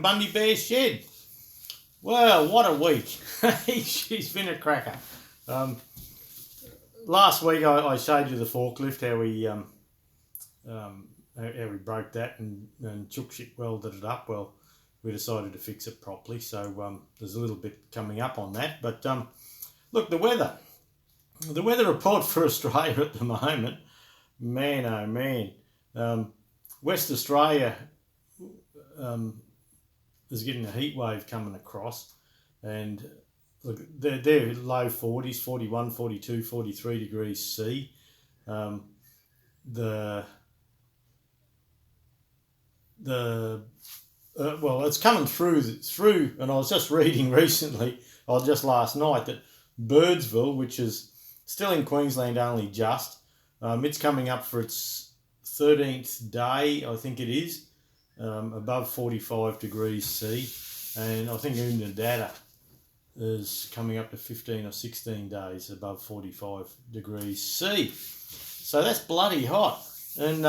Bundy Bear's shed. Well, what a week. She's been a cracker. Last week I showed you the forklift, how we broke that and chook shit welded it up. Well, we decided to fix it properly, so there's a little bit coming up on that. But look, the weather report for Australia at the moment, man oh man. West Australia is getting a heat wave coming across, and look, they're low 40s, 41, 42, 43 degrees C. Well, it's coming through, and I was just reading recently, or just last night, that Birdsville, which is still in Queensland only just, it's coming up for its 13th day, I think it is, above 45 degrees C, and I think Unadada is coming up to 15 or 16 days above 45 degrees C. So that's bloody hot. And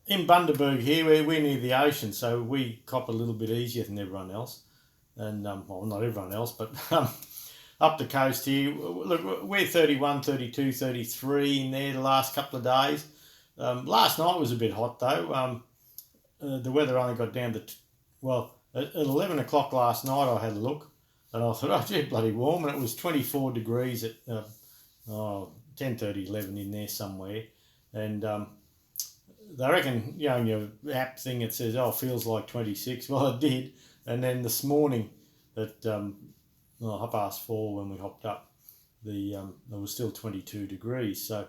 in Bundaberg here, we're near the ocean, so we cop a little bit easier than everyone else. And, well, not everyone else, but up the coast here, look, we're 31, 32, 33 in there the last couple of days. Last night was a bit hot though. The weather only got down to, at 11 o'clock last night I had a look, and I thought, oh gee, bloody warm, and it was 24 degrees at 10:30, 11 in there somewhere. And they reckon, you know, in your app thing it says, oh, feels like 26. Well, it did. And then this morning at 4:30 when we hopped up, it was still 22 degrees. So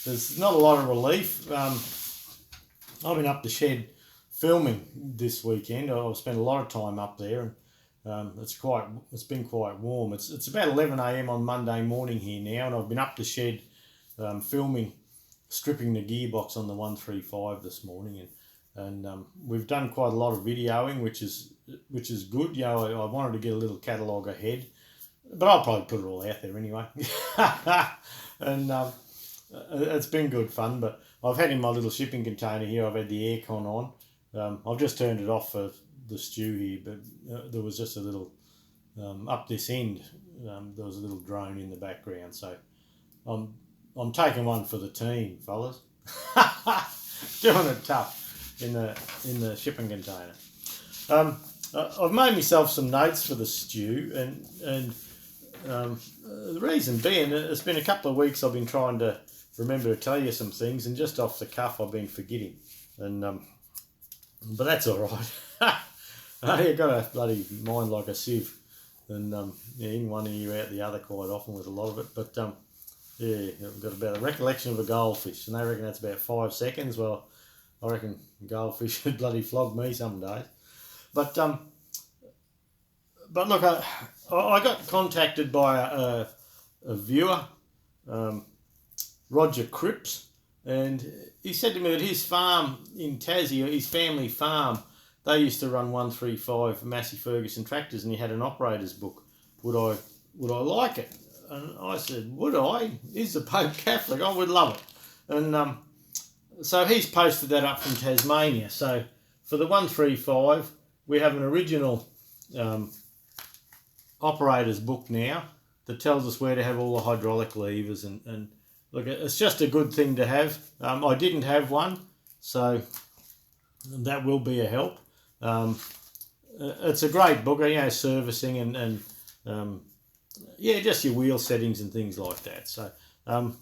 there's not a lot of relief. I've been up the shed filming this weekend. I've spent a lot of time up there, and it's been quite warm. It's about 11 a.m. on Monday morning here now, and I've been up the shed filming, stripping the gearbox on the 135 this morning, and we've done quite a lot of videoing, which is good. You know, I wanted to get a little catalogue ahead, but I'll probably put it all out there anyway. And it's been good fun. But I've had in my little shipping container here, I've had the aircon on. I've just turned it off for the stew here, but there was just a little, up this end, there was a little drone in the background. So I'm taking one for the team, fellas. Doing it tough in the shipping container. I've made myself some notes for the stew, and the reason being, it's been a couple of weeks I've been trying to remember to tell you some things, and just off the cuff I've been forgetting, and but that's all right. You've got a bloody mind like a sieve, and in one ear out the other quite often with a lot of it. But yeah, I've got about a recollection of a goldfish, and they reckon that's about 5 seconds. Well, I reckon goldfish would bloody flog me some days. But look, I got contacted by a viewer, Roger Cripps, and he said to me that his farm in Tassie, his family farm, they used to run 135 Massey Ferguson tractors, and he had an operator's book. Would I like it? And I said, would I? He's the Pope Catholic. I would love it. And so he's posted that up from Tasmania. So for the 135, we have an original operator's book now that tells us where to have all the hydraulic levers, and look, it's just a good thing to have. I didn't have one, so that will be a help. It's a great book, you know, servicing and yeah, just your wheel settings and things like that. So look,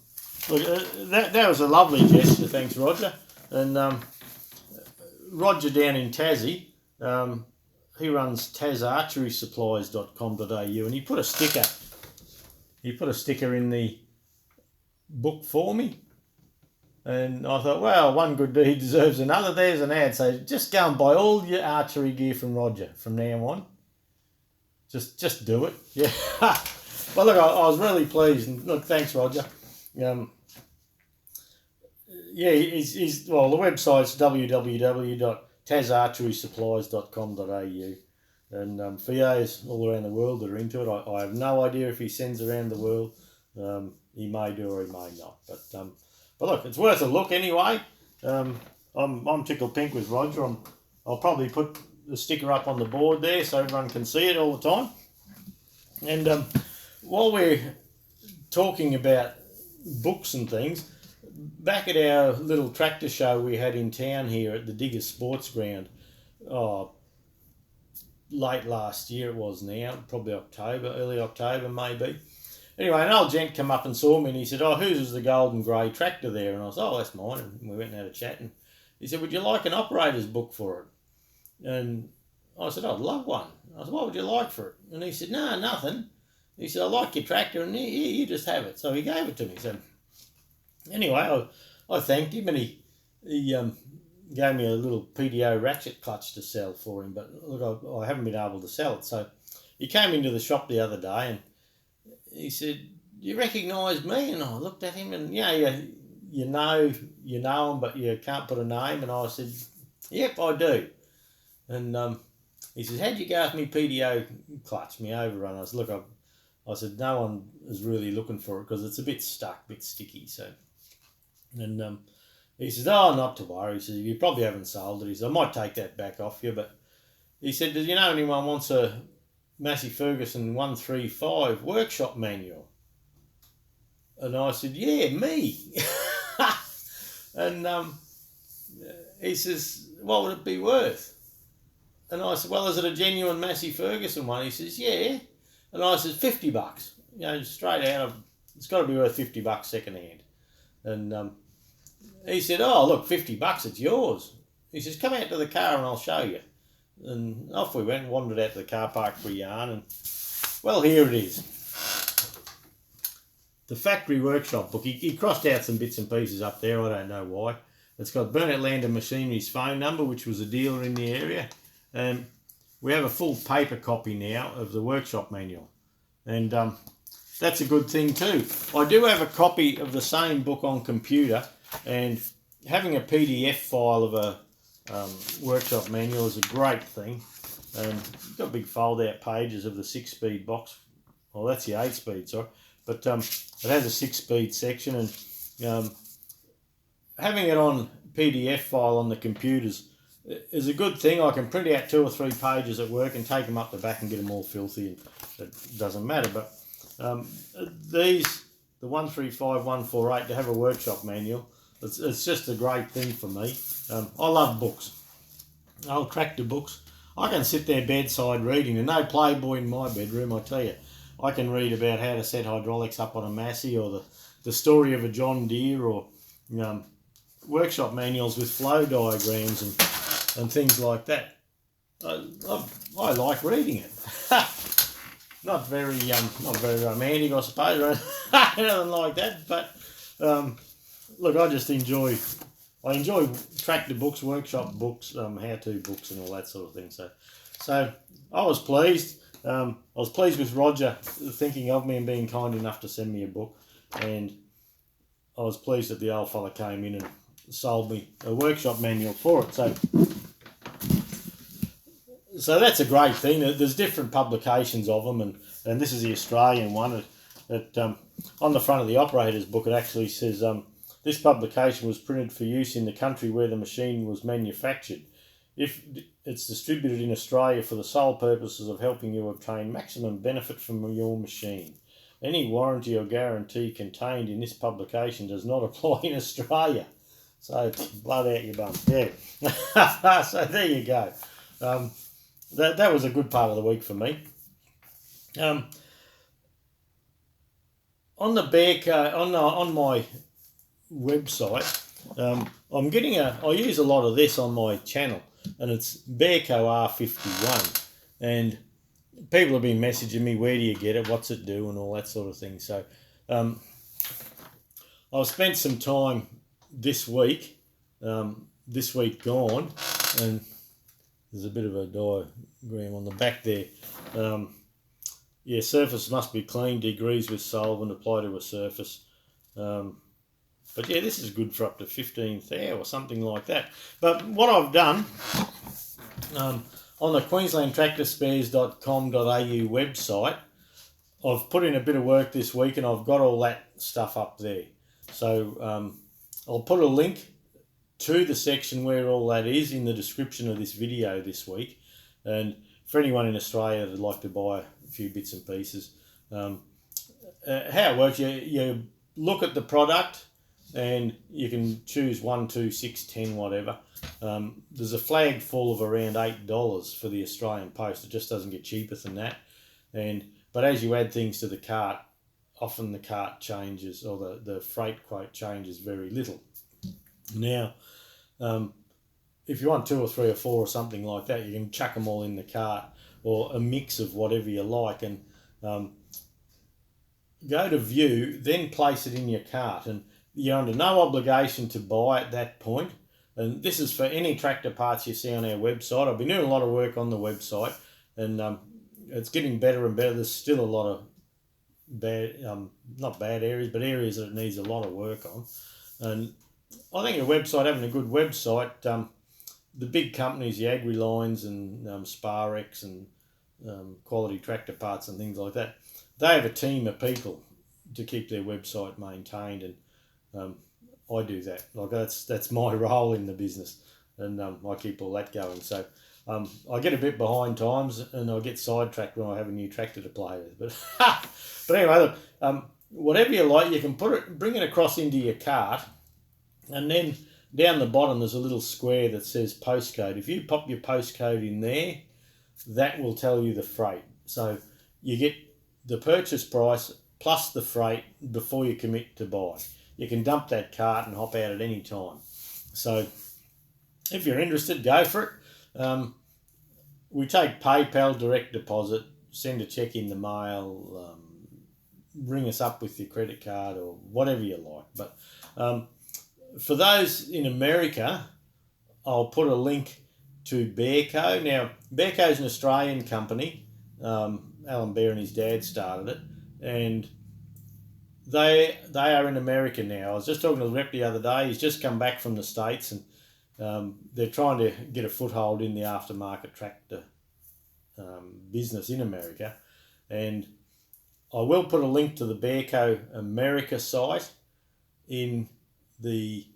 that was a lovely gesture. Thanks, Roger. And Roger down in Tassie, he runs tasarcherysupplies.com.au, and he put a sticker in the book for me, and I thought, well, one good deed deserves another. There's an ad, so just go and buy all your archery gear from Roger from now on. Just do it. Yeah. Well, look, I was really pleased, and look, thanks, Roger. Yeah, well, the website's www.tasarcherysupplies.com.au, and for those all around the world that are into it, I have no idea if he sends around the world. He may do or he may not, but look, it's worth a look anyway. I'm tickled pink with Roger. I'll probably put the sticker up on the board there so everyone can see it all the time. And while we're talking about books and things, back at our little tractor show we had in town here at the Diggers Sports Ground, late last year it was now, probably October, early October maybe. Anyway, an old gent come up and saw me and he said, "Oh, whose was the golden grey tractor there?" And I said, "Oh, that's mine." And we went and had a chat and he said, "Would you like an operator's book for it?" And I said, "I'd love one." I said, "What would you like for it?" And he said, "No, nothing." He said, "I like your tractor and you just have it." So he gave it to me. So anyway, I thanked him and he gave me a little PDO ratchet clutch to sell for him. But look, I haven't been able to sell it. So he came into the shop the other day and he said, "You recognise me?" And I looked at him and, you know him, but you can't put a name. And I said, "Yep, I do." And he says, "How'd you go with me PDO clutch, me overrun?" I said, "Look, I said, no one is really looking for it because it's a bit stuck, a bit sticky." So, and he says, "Oh, not to worry." He says, "You probably haven't sold it." He said, "I might take that back off you." But he said, "Does you know anyone wants a Massey Ferguson 135 workshop manual?" And I said, "Yeah, me." And he says, "What would it be worth?" And I said, "Well, is it a genuine Massey Ferguson one?" He says, "Yeah." And I said, $50. Straight out of, it's got to be worth $50 second hand. And he said, "Oh, look, $50, it's yours." He says, "Come out to the car and I'll show you." And off we went, wandered out to the car park for a yarn, and well, here it is. The factory workshop book. He crossed out some bits and pieces up there, I don't know why. It's got Burnett Land and Machinery's phone number, which was a dealer in the area. And we have a full paper copy now of the workshop manual. And that's a good thing too. I do have a copy of the same book on computer, and having a PDF file of a workshop manual is a great thing. And you've got big fold-out pages of the 6-speed box. Well, that's the 8-speed, sorry. But it has a 6-speed section, and having it on PDF file on the computers is a good thing. I can print out 2 or 3 pages at work and take them up the back and get them all filthy, and it doesn't matter. But the 135, 148, to have a workshop manual, it's just a great thing for me. I love books. Old tractor books. I can sit there bedside reading, and no Playboy in my bedroom, I tell you. I can read about how to set hydraulics up on a Massey, or the story of a John Deere, or workshop manuals with flow diagrams and things like that. I like reading it. Not very romantic, I suppose, or anything like that. But look, I just enjoy tractor books, workshop books, how-to books, and all that sort of thing. So I was pleased. I was pleased with Roger thinking of me and being kind enough to send me a book, and I was pleased that the old fella came in and sold me a workshop manual for it. So that's a great thing. There's different publications of them, and this is the Australian one. On the front of the operator's book, it actually says, "This publication was printed for use in the country where the machine was manufactured. If it's distributed in Australia for the sole purposes of helping you obtain maximum benefit from your machine. Any warranty or guarantee contained in this publication does not apply in Australia." So blood out your bum. Yeah. So there you go. That was a good part of the week for me. On the on my website, I'm getting I use a lot of this on my channel, and it's Bearco R51, and people have been messaging me, where do you get it, what's it do, and all that sort of thing. So I've spent some time this week gone, and there's a bit of a diagram on the back there. Surface must be cleaned, degreased with solvent, apply to a surface. But yeah, this is good for up to 15th hour or something like that. But what I've done, on the queenslandtractorspares.com.au website, I've put in a bit of work this week, and I've got all that stuff up there. So I'll put a link to the section where all that is in the description of this video this week. And for anyone in Australia that'd like to buy a few bits and pieces, how it works, you look at the product and you can choose 1, 2, 6, 10, whatever. There's a flag full of around $8 for the Australian Post. It just doesn't get cheaper than that. But as you add things to the cart, often the cart changes, or the freight quote changes very little. Now, if you want 2 or 3 or 4 or something like that, you can chuck them all in the cart, or a mix of whatever you like, and go to view, then place it in your cart. And you're under no obligation to buy at that point. And this is for any tractor parts you see on our website. I've been doing a lot of work on the website, and it's getting better and better. There's still a lot of bad, not bad areas, but areas that it needs a lot of work on. And I think a website, having a good website, the big companies, the AgriLines and Sparex and Quality Tractor Parts and things like that, they have a team of people to keep their website maintained, and I do that. Like that's my role in the business, and I keep all that going. So I get a bit behind times, and I get sidetracked when I have a new tractor to play with. But anyway, look, whatever you like, you can bring it across into your cart, and then down the bottom there's a little square that says postcode. If you pop your postcode in there, that will tell you the freight. So you get the purchase price plus the freight before you commit to buy. You can dump that cart and hop out at any time. So if you're interested, go for it. We take PayPal, direct deposit, send a check in the mail, ring us up with your credit card or whatever you like. But for those in America, I'll put a link to Bearco. Now, Bearco is an Australian company. Alan Bear and his dad started it, and they are in America now. I was just talking to the rep the other day. He's just come back from the States, and they're trying to get a foothold in the aftermarket tractor business in America. And I will put a link to the Bearco America site in the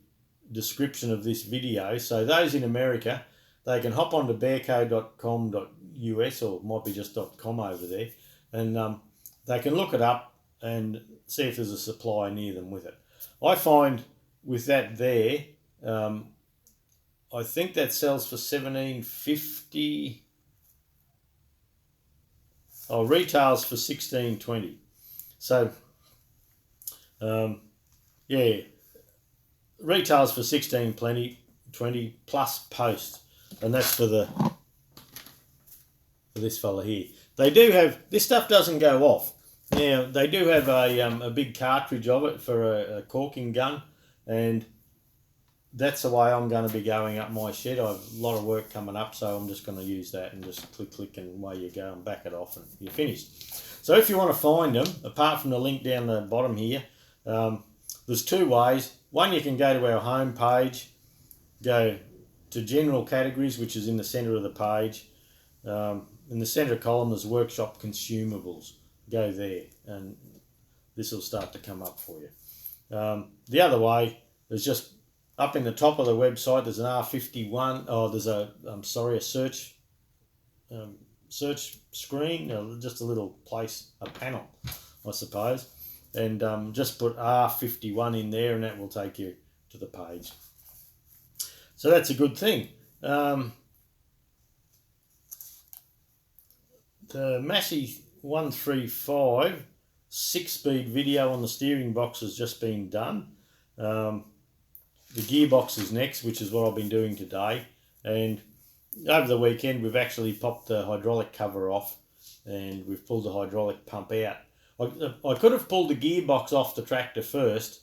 description of this video. So those in America, they can hop onto bearco.com.us, or it might be just .com over there, and they can look it up and see if there's a supplier near them with it. I find with that there, I think that sells for $17.50. Oh, retails for $16.20. So, yeah, retails for $16.20 plus post, and that's for this fella here. They do have, this stuff doesn't go off. Now, they do have a big cartridge of it for a corking gun, and that's the way I'm going to be going up my shed. I have a lot of work coming up, so I'm just going to use that and just click and away you go and back it off and you're finished. So if you want to find them, apart from the link down the bottom here, there's 2 ways. One, you can go to our home page, go to general categories, which is in the centre of the page. In the centre column there's workshop consumables. Go there and this will start to come up for you. The other way is just up in the top of the website. There's an R51. Oh, there's a search screen, just a little place, a panel, I suppose, and just put R51 in there, and that will take you to the page. So that's a good thing. The Massey 135 6-speed video on the steering box has just been done. The gearbox is next, which is what I've been doing today. And over the weekend, we've actually popped the hydraulic cover off and we've pulled the hydraulic pump out. I could have pulled the gearbox off the tractor first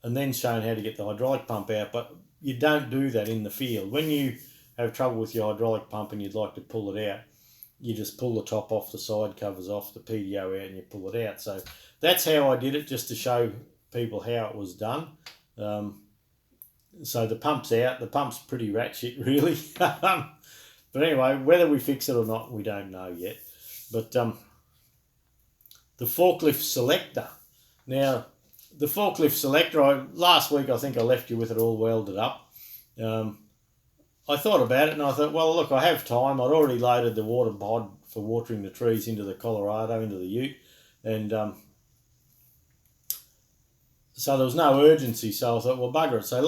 and then shown how to get the hydraulic pump out, but you don't do that in the field. When you have trouble with your hydraulic pump and you'd like to pull it out, you just pull the top off, the side covers off, the PDO out, and you pull it out. So that's how I did it, just to show people how it was done. So the pump's out. The pump's pretty ratchet, really. But anyway, whether we fix it or not, we don't know yet. But the Forklift Selector. Now, the Forklift Selector, last week I think I left you with it all welded up. I thought about it and I thought, well, look, I have time. I'd already loaded the water pod for watering the trees into the Colorado, into the ute, and so there was no urgency. So I thought, well, bugger it. So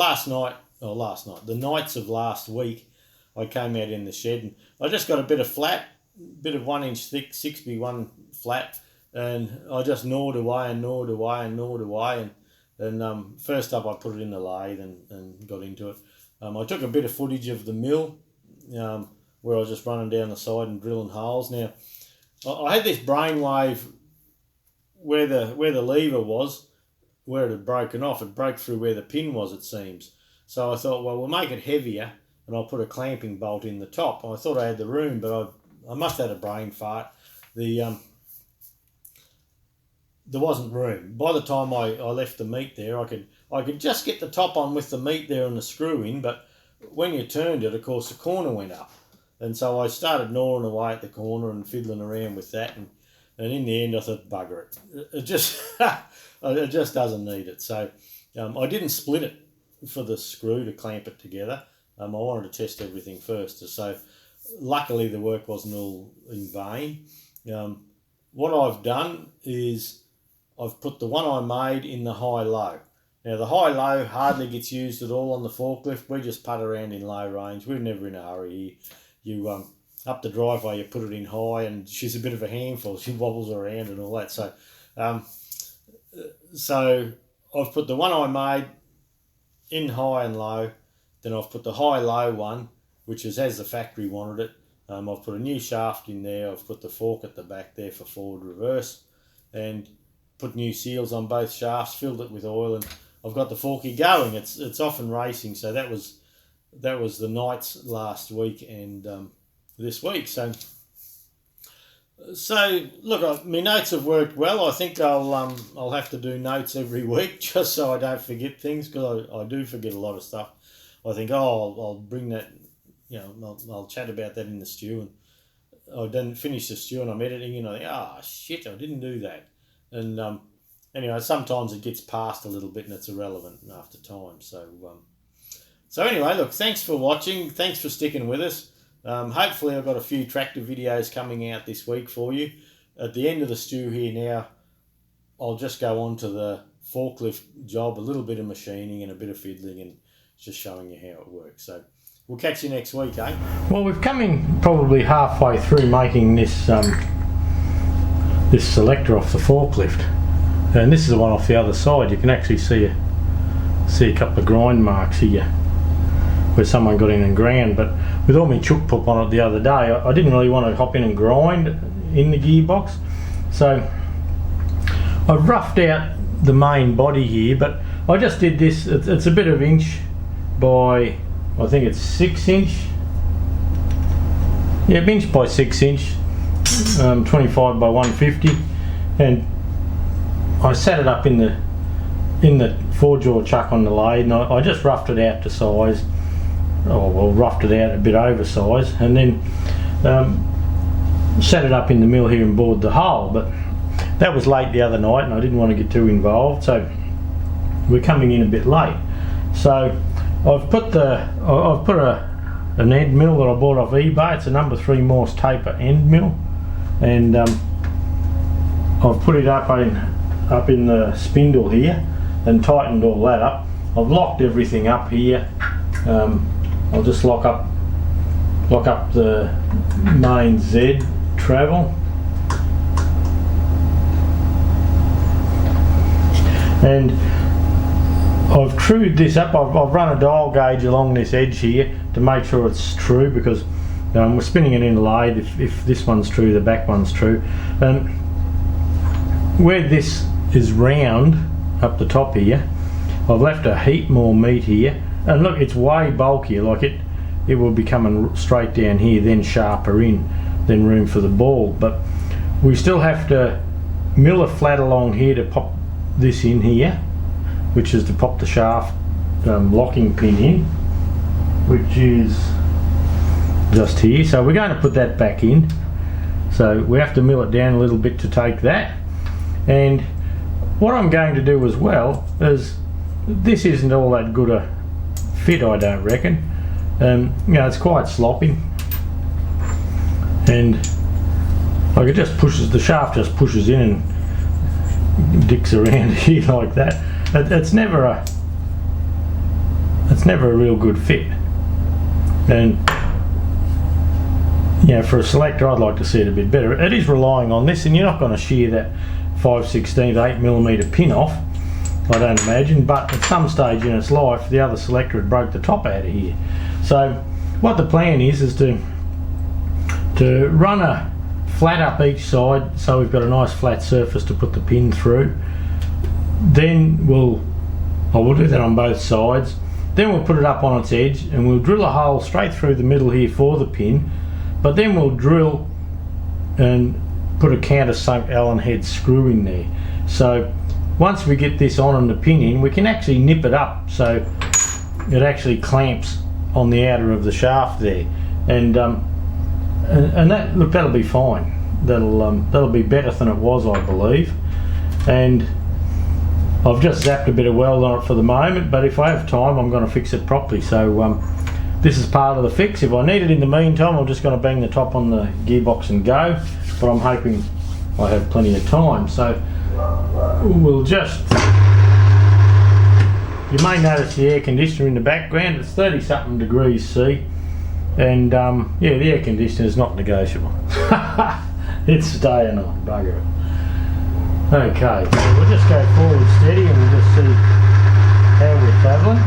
the nights of last week, I came out in the shed and I just got a bit of 1 inch thick, 6x1 flat, and I just gnawed away and first up I put it in the lathe and got into it. I took a bit of footage of the mill where I was just running down the side and drilling holes. Now, I had this brainwave where the lever was, where it had broken off. It broke through where the pin was, it seems. So I thought, well, we'll make it heavier and I'll put a clamping bolt in the top. I thought I had the room, but I must have had a brain fart. There wasn't room. By the time I left the meat there, I could just get the top on with the meat there and the screw in, but when you turned it, of course, the corner went up. And so I started gnawing away at the corner and fiddling around with that, and in the end I thought, bugger it. It just it just doesn't need it. So I didn't split it for the screw to clamp it together. I wanted to test everything first. So luckily the work wasn't all in vain. What I've done is I've put the one I made in the high-low. Now the high-low hardly gets used at all on the forklift. We just putt around in low range. We're never in a hurry here. You up the driveway, you put it in high, and she's a bit of a handful. She wobbles around and all that. So I've put the one I made in high and low. Then I've put the high-low one, which is as the factory wanted it. I've put a new shaft in there. I've put the fork at the back there for forward reverse, and put new seals on both shafts. Filled it with oil, and I've got the forky going. It's off and racing. So that was the nights last week and this week. So look, my notes have worked well. I think I'll have to do notes every week just so I don't forget things, because I do forget a lot of stuff. I think, I'll bring that, I'll chat about that in the stew, and I didn't finish the stew and I'm editing and I think, shit, I didn't do that. And anyway, sometimes it gets past a little bit and it's irrelevant after time. So anyway, look, thanks for watching. Thanks for sticking with us. Hopefully I've got a few tractor videos coming out this week for you. At the end of the stew here now, I'll just go on to the forklift job, a little bit of machining and a bit of fiddling, and just showing you how it works. So we'll catch you next week, eh? Well, we've come in probably halfway through making this this selector off the forklift, and this is the one off the other side. You can actually see a couple of grind marks here where someone got in and ground. But with all my chook pup on it the other day, I didn't really want to hop in and grind in the gearbox, so I've roughed out the main body here. But I just did this. It's a bit of inch by, I think it's 6 inch. Yeah, inch by 6 inch, 25 by 150, and I set it up in the 4-jaw chuck on the lathe, and I just roughed it out to size. Roughed it out a bit oversized, and then set it up in the mill here and bored the hole. But that was late the other night and I didn't want to get too involved, so we're coming in a bit late. So I've put an end mill that I bought off eBay. It's a number 3 Morse taper end mill, and I've put it up in the spindle here and tightened all that up. I've locked everything up here. I'll just lock up the main Z travel, and I've trued this up. I've run a dial gauge along this edge here to make sure it's true, because we're spinning it in a lathe. If this one's true, the back one's true. And where this is round up the top here, I've left a heap more meat here. And look, it's way bulkier. Like it will be coming straight down here, then sharper in, then room for the ball. But we still have to mill a flat along here to pop this in here, which is to pop the shaft locking pin in, which is just here. So we're going to put that back in. So we have to mill it down a little bit to take that. And what I'm going to do as well is, this isn't all that good a fit, I don't reckon, You know, it's quite sloppy, and like it just pushes, the shaft just pushes in and dicks around here like that. It's never a real good fit, and you know, for a selector I'd like to see it a bit better. It is relying on this, and you're not going to shear that 5/16 8mm pin off, I don't imagine, but at some stage in its life the other selector had broke the top out of here. So what the plan is to run a flat up each side, so we've got a nice flat surface to put the pin through. Then we'll do that on both sides. Then we'll put it up on its edge and we'll drill a hole straight through the middle here for the pin, but then we'll drill and put a countersunk Allen head screw in there. So once we get this on and the pin in, we can actually nip it up so it actually clamps on the outer of the shaft there, and that, look, that'll be fine. That'll be better than it was, I believe. And I've just zapped a bit of weld on it for the moment, but if I have time I'm going to fix it properly. So this is part of the fix. If I need it in the meantime, I'm just going to bang the top on the gearbox and go, but I'm hoping I have plenty of time. So we'll just, you may notice the air conditioner in the background. It's 30 something degrees C, and yeah, the air conditioner is not negotiable. It's staying on, bugger it. Okay, so we'll just go forward steady and we'll just see how we're travelling.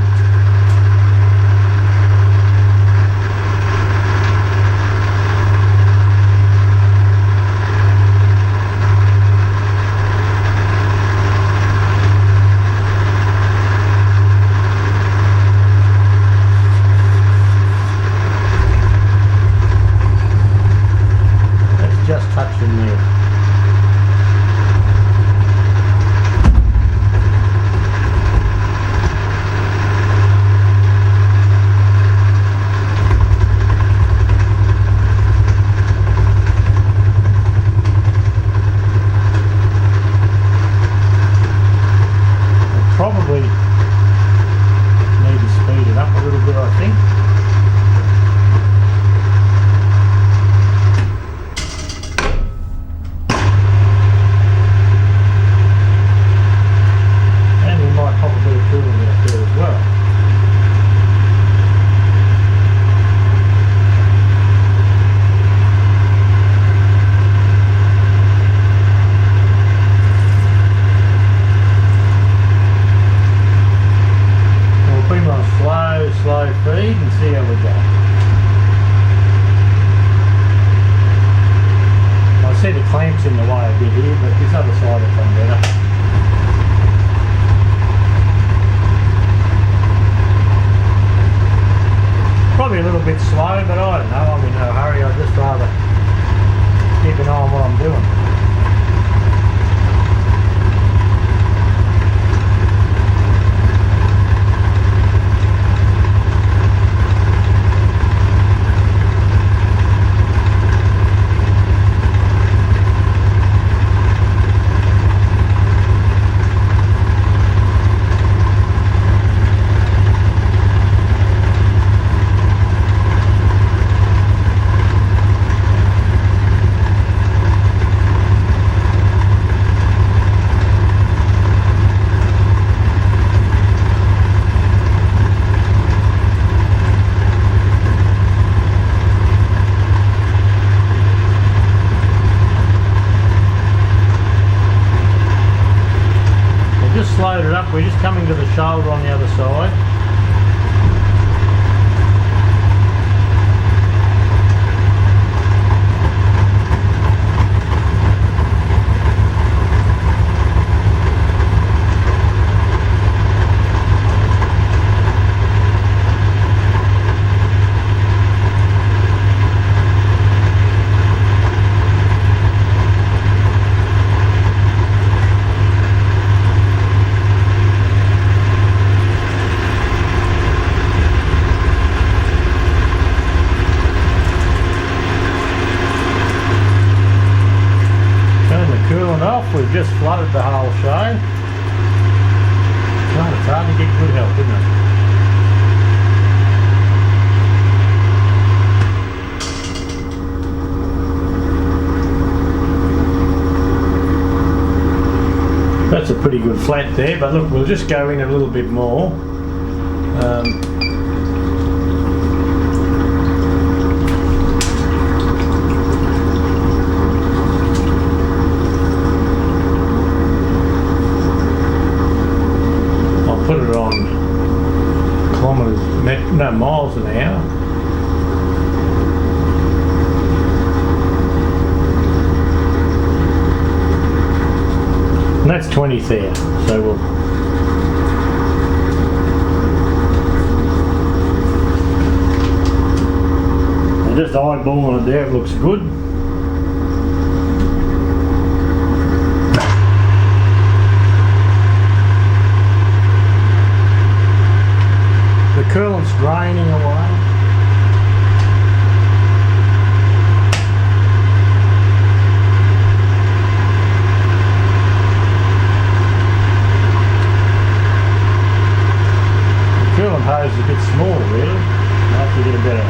Slow feed and see how we go. I see the clamps in the way a bit here, but this other side will come better. Probably a little bit slow, but I don't know, I'm in no hurry. I'd just rather keep an eye on what I'm doing. Slowed it up, we're just coming to the shoulder on the other side. We've just flooded the whole show. God, it's hard to get good help, isn't it? that's a pretty good flat there, but look, we'll just go in a little bit more. I'll put it on kilometres, no, miles an hour. And that's 20 there, so we'll just eyeballing it there, it looks good. The coolant's draining away. The coolant hose is a bit small really. I'll have to get a better.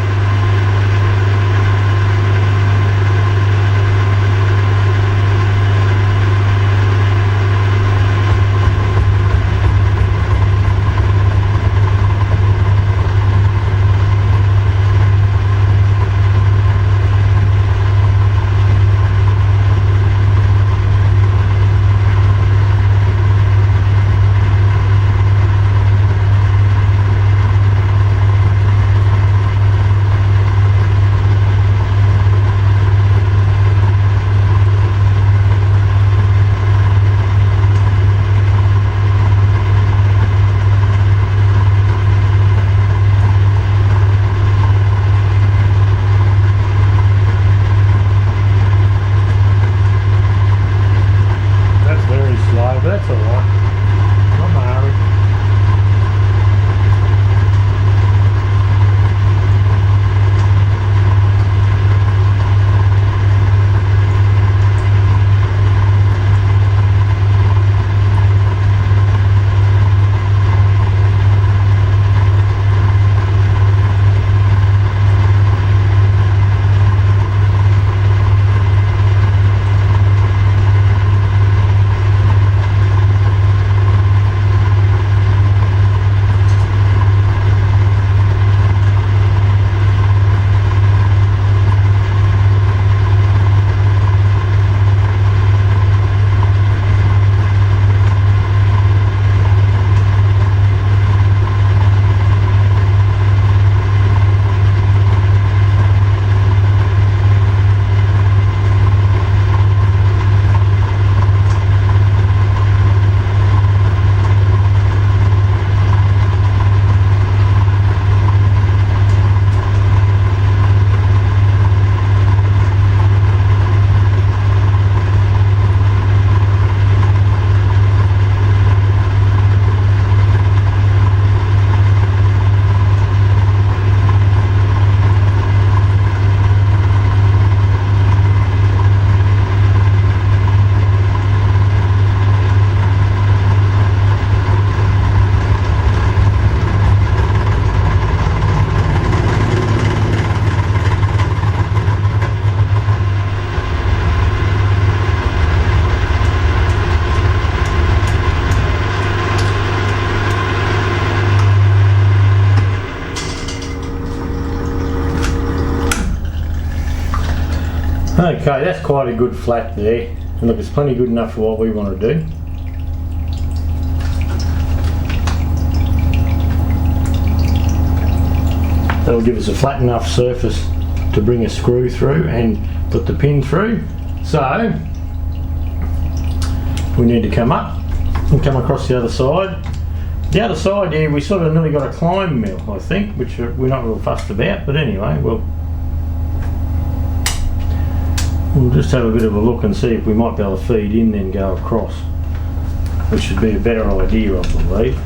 That's alright. Not in a hurry. Okay, that's quite a good flat there. And look, it's plenty good enough for what we want to do. That'll give us a flat enough surface to bring a screw through and put the pin through. So we need to come up and come across the other side. The other side here, we sort of nearly got a climb mill, I think, which we're not real fussed about, but anyway, we'll just have a bit of a look and see if we might be able to feed in then go across, which would be a better idea, I believe.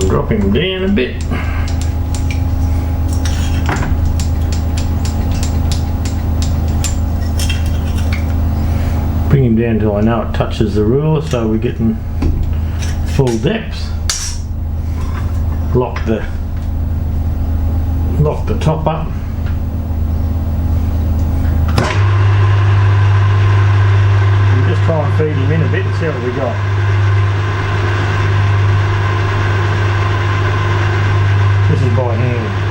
Drop him down a bit. Bring him down till I know it touches the ruler, so we're getting full depth. Lock the top up. And just try and feed him in a bit and see what we got. This is by hand.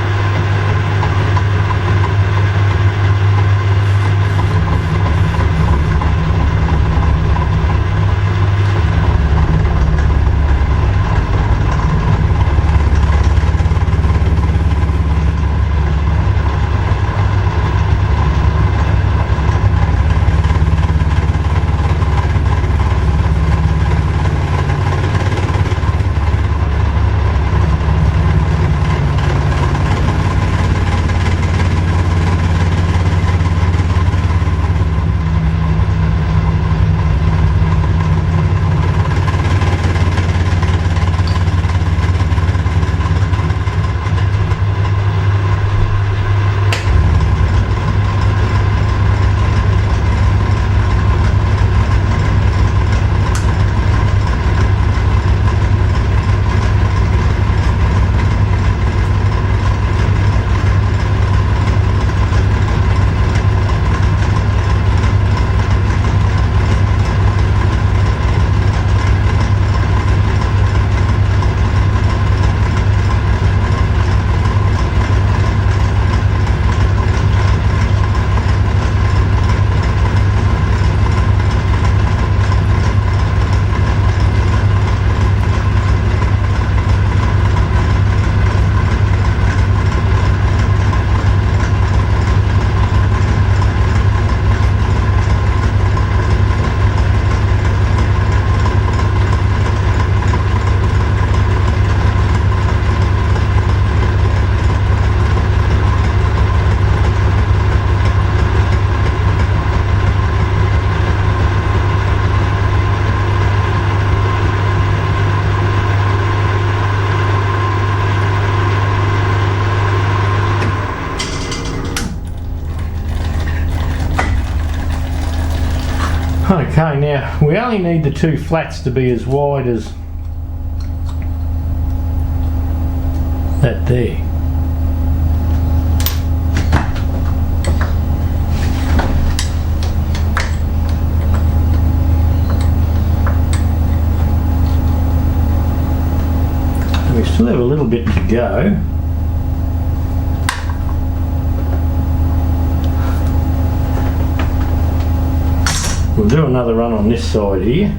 Okay, now we only need the two flats to be as wide as that there. We still have a little bit to go. We'll do another run on this side here.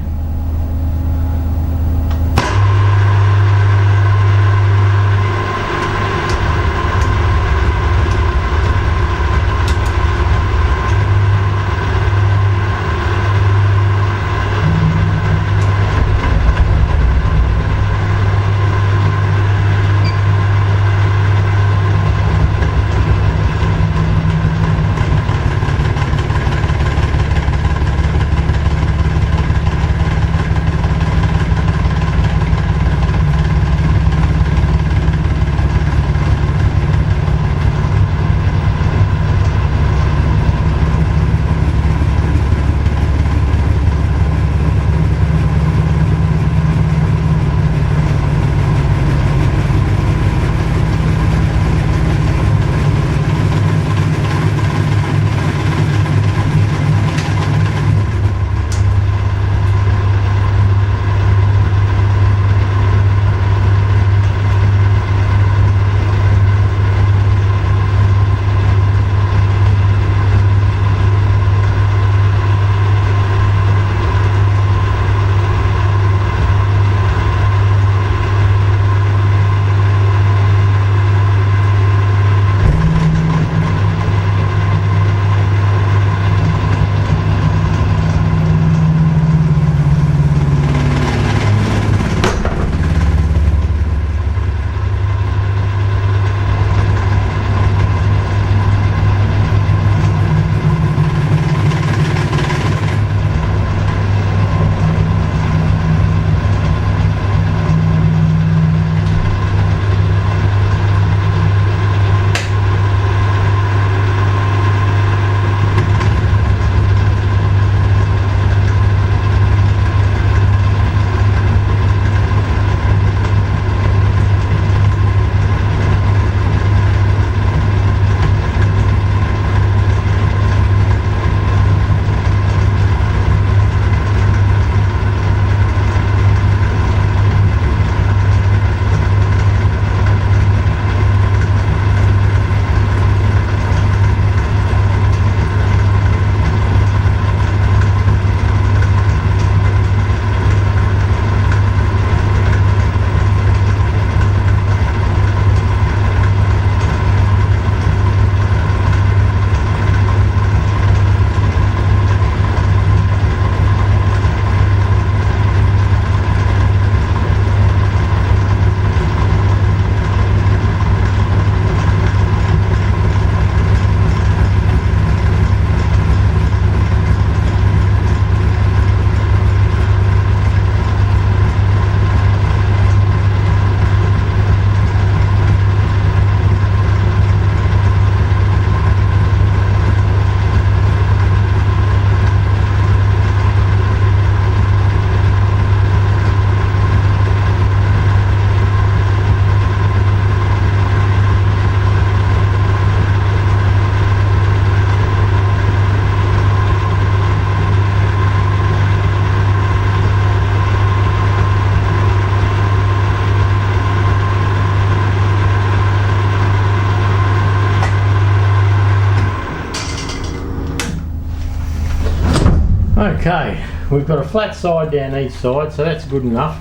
Okay, we've got a flat side down each side, so that's good enough.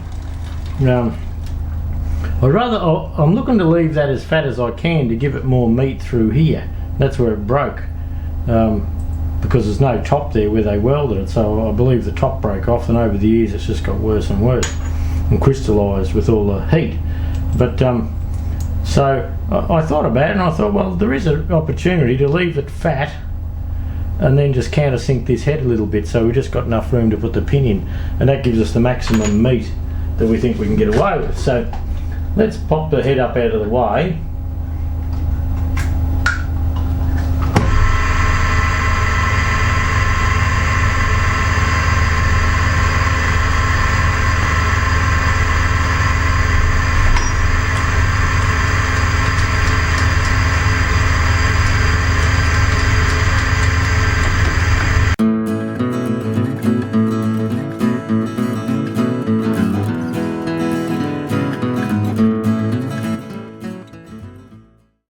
I'm looking to leave that as fat as I can to give it more meat through here. That's where it broke, because there's no top there where they welded it, so I believe the top broke off, and over the years it's just got worse and worse and crystallised with all the heat. But so I thought about it, and I thought, well, there is an opportunity to leave it fat and then just countersink this head a little bit, so we just got enough room to put the pin in, and that gives us the maximum meat that we think we can get away with. So let's pop the head up out of the way